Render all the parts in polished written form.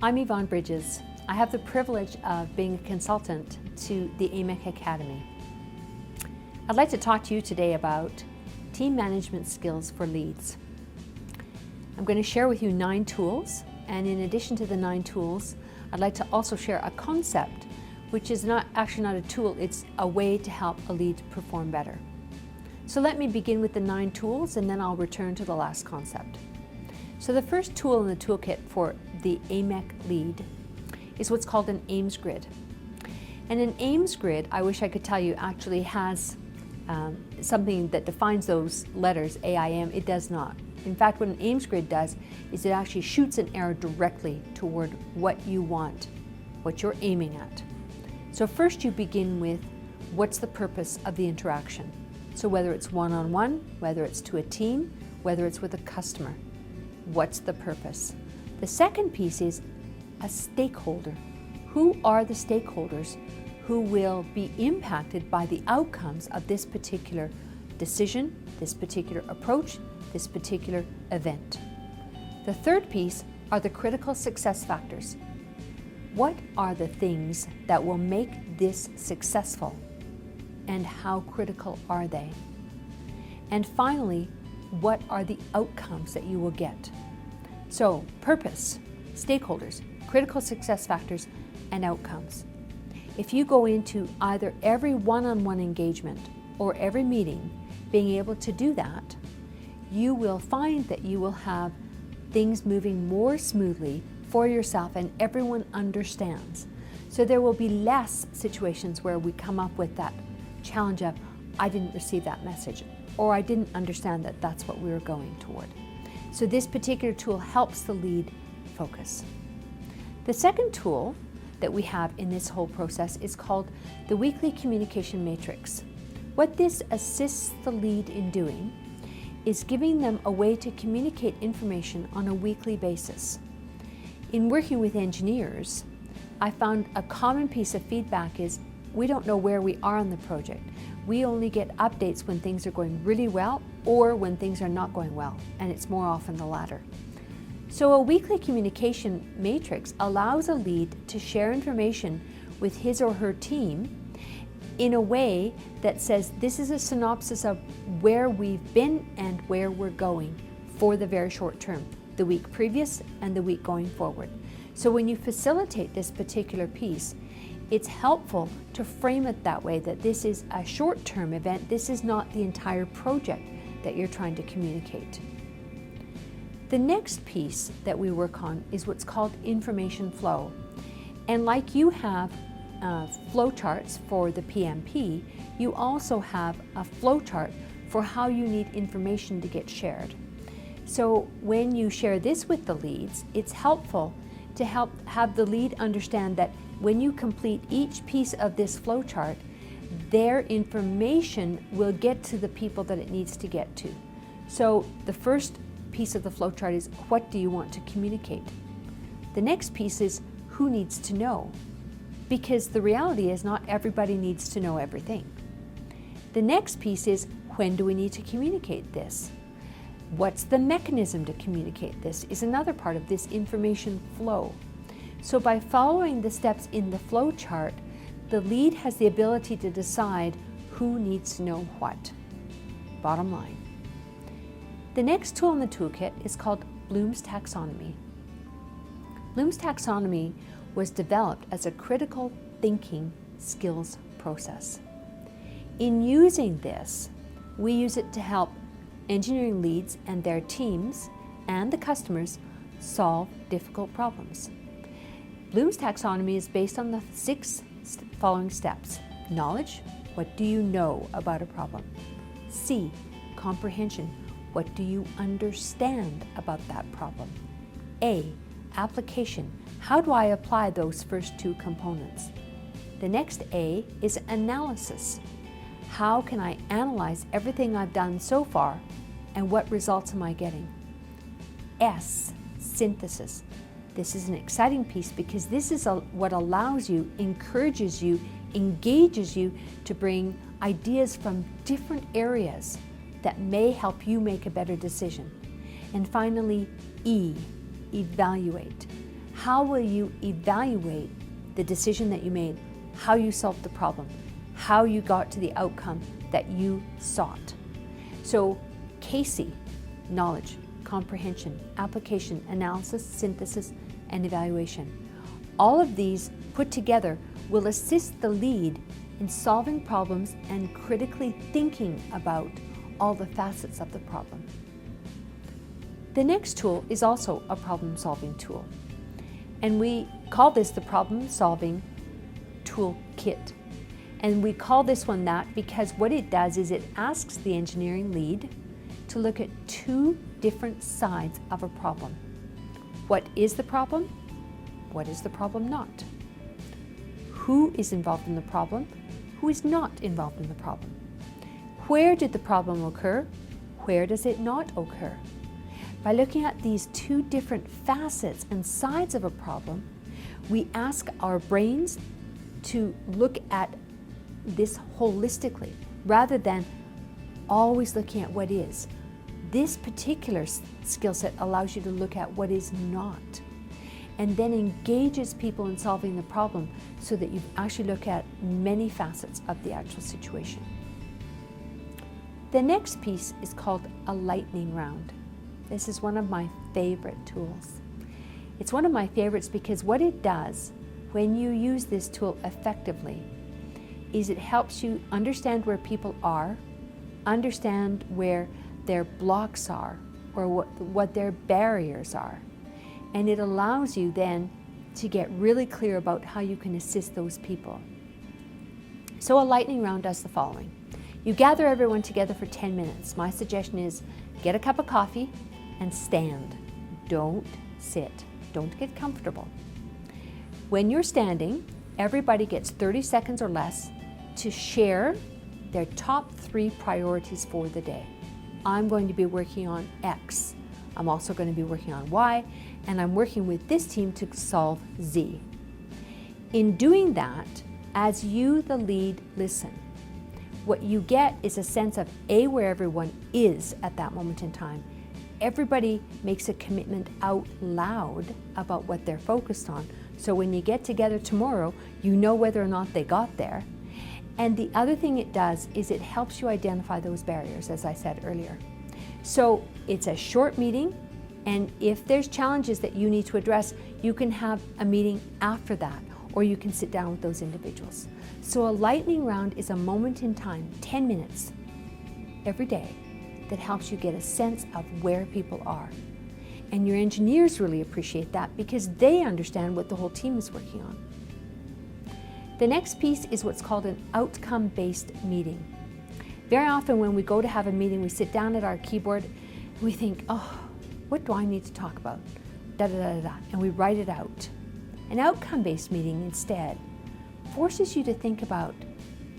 I'm Yvonne Bridges. I have the privilege of being a consultant to the AMEC Academy. I'd like to talk to you today about team management skills for leads. I'm going to share with you 9 tools, and in addition to the 9 tools, I'd like to also share a concept, which is actually not a tool, it's a way to help a lead perform better. So let me begin with the 9 tools and then I'll return to the last concept. So the first tool in the toolkit for the AMEC lead is what's called an AIMS grid. And an AIMS grid, I wish I could tell you, actually has something that defines those letters, AIM. It does not. In fact, what an AIMS grid does is it actually shoots an arrow directly toward what you want, what you're aiming at. So first you begin with what's the purpose of the interaction. So whether it's one-on-one, whether it's to a team, whether it's with a customer, what's the purpose? The second piece is a stakeholder. Who are the stakeholders who will be impacted by the outcomes of this particular decision, this particular approach, this particular event? The third piece are the critical success factors. What are the things that will make this successful, and how critical are they? And finally, what are the outcomes that you will get? So, purpose, stakeholders, critical success factors, and outcomes. If you go into either every one-on-one engagement or every meeting being able to do that, you will find that you will have things moving more smoothly for yourself and everyone understands. So there will be less situations where we come up with that challenge of, I didn't receive that message, or I didn't understand that that's what we were going toward. So this particular tool helps the lead focus. The second tool that we have in this whole process is called the weekly communication matrix. What this assists the lead in doing is giving them a way to communicate information on a weekly basis. In working with engineers, I found a common piece of feedback is we don't know where we are on the project. We only get updates when things are going really well or when things are not going well, and it's more often the latter. So a weekly communication matrix allows a lead to share information with his or her team in a way that says this is a synopsis of where we've been and where we're going for the very short term, the week previous and the week going forward. So when you facilitate this particular piece, it's helpful to frame it that way, that this is a short-term event, this is not the entire project that you're trying to communicate. The next piece that we work on is what's called information flow. And like you have flow charts for the PMP, you also have a flow chart for how you need information to get shared. So when you share this with the leads, it's helpful to help have the lead understand that when you complete each piece of this flow chart, their information will get to the people that it needs to get to. So the first piece of the flow chart is what do you want to communicate? The next piece is who needs to know? Because the reality is not everybody needs to know everything. The next piece is when do we need to communicate this? What's the mechanism to communicate this is another part of this information flow. So by following the steps in the flow chart, the lead has the ability to decide who needs to know what. Bottom line. The next tool in the toolkit is called Bloom's taxonomy. Bloom's taxonomy was developed as a critical thinking skills process. In using this, we use it to help engineering leads and their teams and the customers solve difficult problems. Bloom's taxonomy is based on the 6 following steps. Knowledge, what do you know about a problem? C, comprehension, what do you understand about that problem? A, application, how do I apply those first 2 components? The next A is analysis. How can I analyze everything I've done so far and what results am I getting? S, synthesis. This is an exciting piece because this is what allows you, encourages you, engages you to bring ideas from different areas that may help you make a better decision. And finally, E, evaluate. How will you evaluate the decision that you made, how you solved the problem, how you got to the outcome that you sought? So CASE, knowledge, comprehension, application, analysis, synthesis, and evaluation. All of these put together will assist the lead in solving problems and critically thinking about all the facets of the problem. The next tool is also a problem-solving tool, and we call this the problem-solving toolkit. And we call this one that because what it does is it asks the engineering lead to look at two different sides of a problem. What is the problem? What is the problem not? Who is involved in the problem? Who is not involved in the problem? Where did the problem occur? Where does it not occur? By looking at these two different facets and sides of a problem, we ask our brains to look at this holistically rather than always looking at what is. This particular skill set allows you to look at what is not, and then engages people in solving the problem so that you actually look at many facets of the actual situation. The next piece is called a lightning round. This is one of my favorite tools. It's one of my favorites because what it does when you use this tool effectively is it helps you understand where people are, understand where their blocks are, or what their barriers are. And it allows you then to get really clear about how you can assist those people. So a lightning round does the following. You gather everyone together for 10 minutes. My suggestion is get a cup of coffee and stand. Don't sit. Don't get comfortable. When you're standing, everybody gets 30 seconds or less to share their top 3 priorities for the day. I'm going to be working on X. I'm also going to be working on Y, and I'm working with this team to solve Z. In doing that, as you, the lead, listen, what you get is a sense of A, where everyone is at that moment in time. Everybody makes a commitment out loud about what they're focused on. So when you get together tomorrow, you know whether or not they got there. And the other thing it does is it helps you identify those barriers, as I said earlier. So it's a short meeting, and if there's challenges that you need to address, you can have a meeting after that, or you can sit down with those individuals. So a lightning round is a moment in time, 10 minutes every day, that helps you get a sense of where people are. And your engineers really appreciate that because they understand what the whole team is working on. The next piece is what's called an outcome-based meeting. Very often when we go to have a meeting, we sit down at our keyboard, and we think, oh, what do I need to talk about? Da, da, da, da, and we write it out. An outcome-based meeting instead forces you to think about,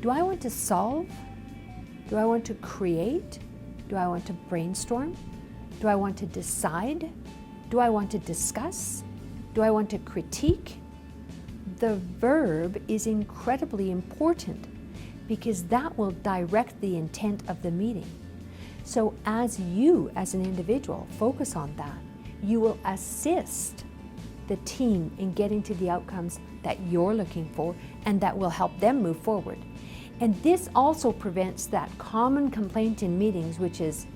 do I want to solve? Do I want to create? Do I want to brainstorm? Do I want to decide? Do I want to discuss? Do I want to critique? The verb is incredibly important because that will direct the intent of the meeting. So as you, as an individual, focus on that, you will assist the team in getting to the outcomes that you're looking for and that will help them move forward. And this also prevents that common complaint in meetings, which is,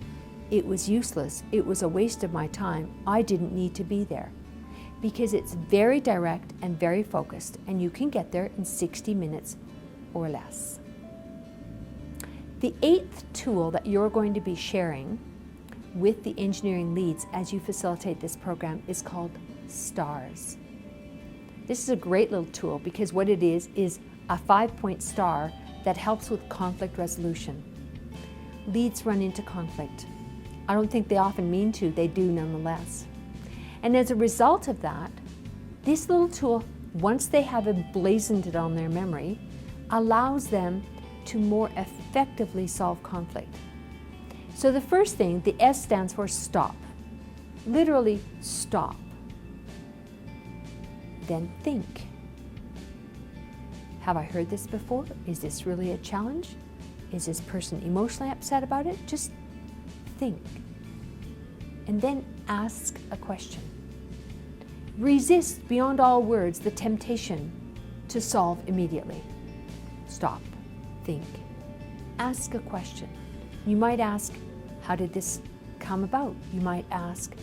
it was useless, it was a waste of my time, I didn't need to be there. Because it's very direct and very focused, and you can get there in 60 minutes or less. The 8th tool that you're going to be sharing with the engineering leads as you facilitate this program is called STARS. This is a great little tool because what it is a 5-point star that helps with conflict resolution. Leads run into conflict. I don't think they often mean to, they do nonetheless. And as a result of that, this little tool, once they have emblazoned it on their memory, allows them to more effectively solve conflict. So the first thing, the S stands for stop. Literally stop. Then think. Have I heard this before? Is this really a challenge? Is this person emotionally upset about it? Just think. And then ask a question. Resist beyond all words the temptation to solve immediately. Stop, think, ask a question. You might ask, how did this come about? You might ask,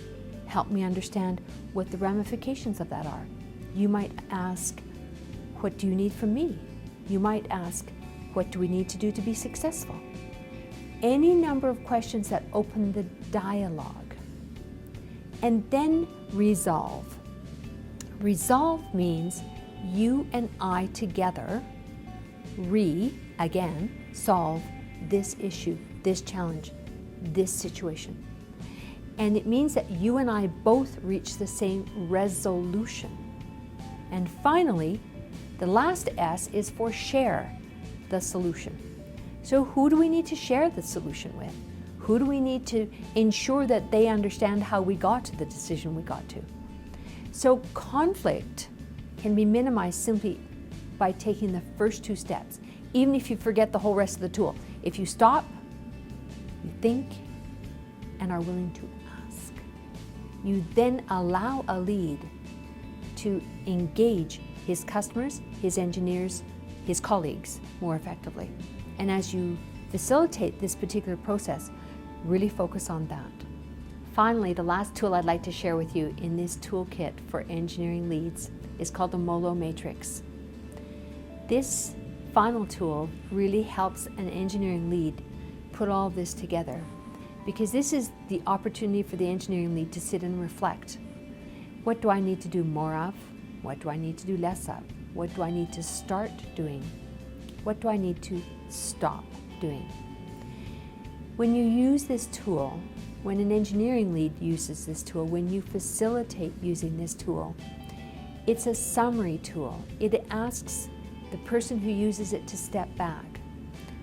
help me understand what the ramifications of that are. You might ask, what do you need from me? You might ask, what do we need to do to be successful? Any number of questions that open the dialogue. And then resolve. Resolve means you and I together, again, solve this issue, this challenge, this situation. And it means that you and I both reach the same resolution. And finally, the last S is for share the solution. So who do we need to share the solution with? Who do we need to ensure that they understand how we got to the decision we got to? So conflict can be minimized simply by taking the first two steps, even if you forget the whole rest of the tool. If you stop, you think, and are willing to ask, you then allow a lead to engage his customers, his engineers, his colleagues more effectively. And as you facilitate this particular process, really focus on that. Finally, the last tool I'd like to share with you in this toolkit for engineering leads is called the MOLO Matrix. This final tool really helps an engineering lead put all this together, because this is the opportunity for the engineering lead to sit and reflect. What do I need to do more of? What do I need to do less of? What do I need to start doing? What do I need to stop doing? When you use this tool, when an engineering lead uses this tool, when you facilitate using this tool, it's a summary tool. It asks the person who uses it to step back.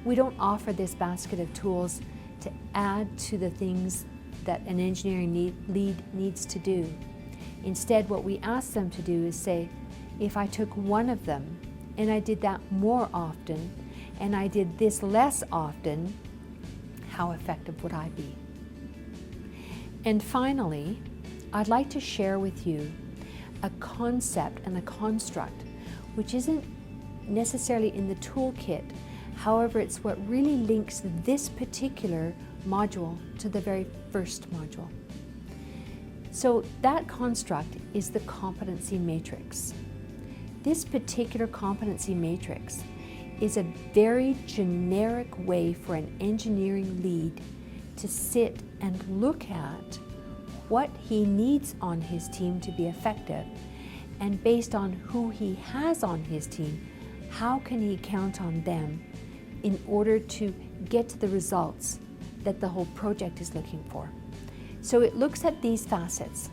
We don't offer this basket of tools to add to the things that an engineering lead needs to do. Instead, what we ask them to do is say, if I took one of them and I did that more often and I did this less often, how effective would I be? And finally, I'd like to share with you a concept and a construct which isn't necessarily in the toolkit. However, it's what really links this particular module to the very first module. So that construct is the Competency Matrix. This particular Competency Matrix is a very generic way for an engineering lead to sit and look at what he needs on his team to be effective, and based on who he has on his team, how can he count on them in order to get to the results that the whole project is looking for. So it looks at these facets: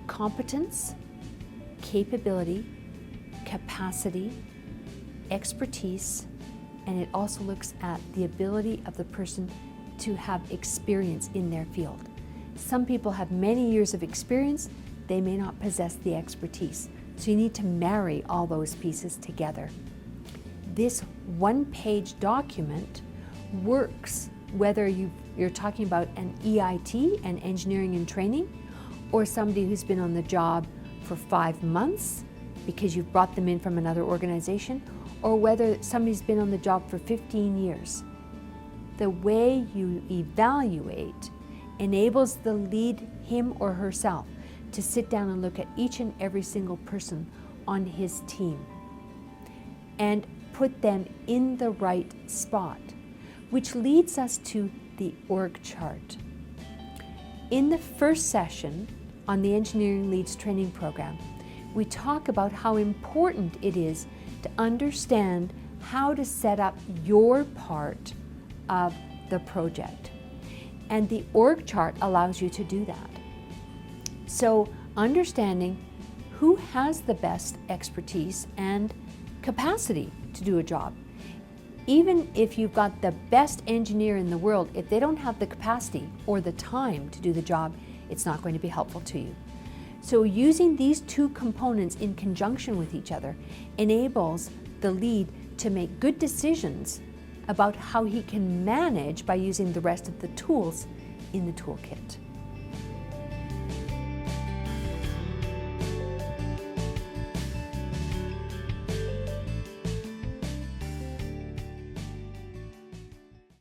competence, capability, capacity, expertise, and it also looks at the ability of the person to have experience in their field. Some people have many years of experience, they may not possess the expertise. So you need to marry all those pieces together. This one-page document works whether you're talking about an EIT, an engineering and training, or somebody who's been on the job for 5 months because you've brought them in from another organization, or whether somebody's been on the job for 15 years. The way you evaluate enables the lead, him or herself, to sit down and look at each and every single person on his team and put them in the right spot, which leads us to the org chart. In the first session on the Engineering Leads Training Program, we talk about how important it is to understand how to set up your part of the project. And the org chart allows you to do that. So understanding who has the best expertise and capacity to do a job. Even if you've got the best engineer in the world, if they don't have the capacity or the time to do the job, it's not going to be helpful to you. So using these two components in conjunction with each other enables the lead to make good decisions about how he can manage by using the rest of the tools in the toolkit.